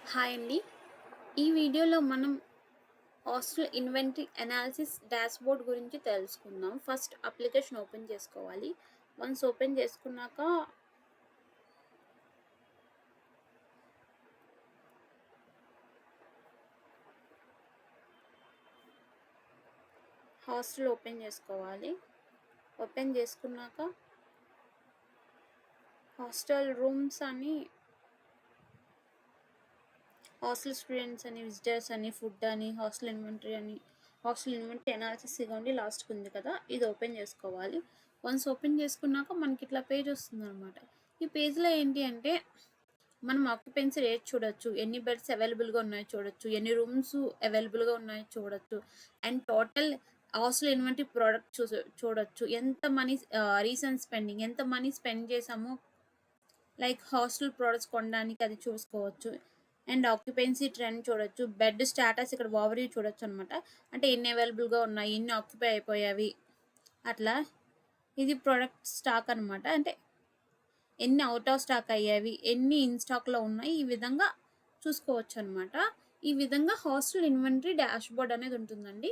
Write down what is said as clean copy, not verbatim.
Hi అండి. ఈ వీడియోలో మనం హాస్టల్ ఇన్వెంటరీ అనాలిసిస్ డాష్‌బోర్డ్ గురించి తెలుసుకుందాం. ఫస్ట్ అప్లికేషన్ ఓపెన్ చేసుకోవాలి. వన్స్ ఓపెన్ చేసుకున్నాక హాస్టల్ ఓపెన్ చేసుకోవాలి. ఓపెన్ చేసుకున్నాక హాస్టల్ రూమ్స్ అని హాస్టల్ స్టూడెంట్స్ అని, విజిటర్స్ అని, ఫుడ్ అని, హాస్టల్ ఇన్వెంటరీ అనాలిసిస్ ఇగోండి లాస్ట్‌కి ఉంది కదా! ఇది ఓపెన్ చేసుకోవాలి. వన్స్ ఓపెన్ చేసుకున్నాక మనకి ఇట్లా పేజ్ వస్తుందనమాట. ఈ పేజ్‌లో ఏంటి అంటే మనం ఆక్యుపెన్సీ రేట్ చూడొచ్చు. ఎన్ని బెడ్స్ అవైలబుల్‌గా ఉన్నాయో చూడొచ్చు. ఎన్ని రూమ్స్ అవైలబుల్‌గా ఉన్నాయో చూడొచ్చు. And total hostel inventory product చూడొచ్చు. ఎంత మనీ రీసెంట్ స్పెండింగ్ ఎంత మనీ స్పెండ్ చేశామో లైక్ హాస్టల్ ప్రొడక్ట్స్ కొనడానికి అది చూసుకోవచ్చు. అండ్ ఆక్యుపెన్సీ ట్రెండ్ చూడొచ్చు. బెడ్ స్టాటస్ ఇక్కడ ఓవర్‌వ్యూ చూడొచ్చనమాట. అంటే ఎన్ని అవైలబుల్‌గా ఉన్నాయి, ఎన్ని ఆక్యుపై అయిపోయావి అట్లా. ఇది ప్రొడక్ట్ స్టాక్ అనమాట. అంటే ఎన్ని ఔట్ ఆఫ్ స్టాక్ అయ్యేవి, ఎన్ని ఇన్ స్టాక్‌లో ఉన్నాయి, ఈ విధంగా చూసుకోవచ్చనమాట. ఈ విధంగా హాస్టల్ ఇన్వెంటరీ డాష్‌బోర్డ్ అనేది ఉంటుందండి.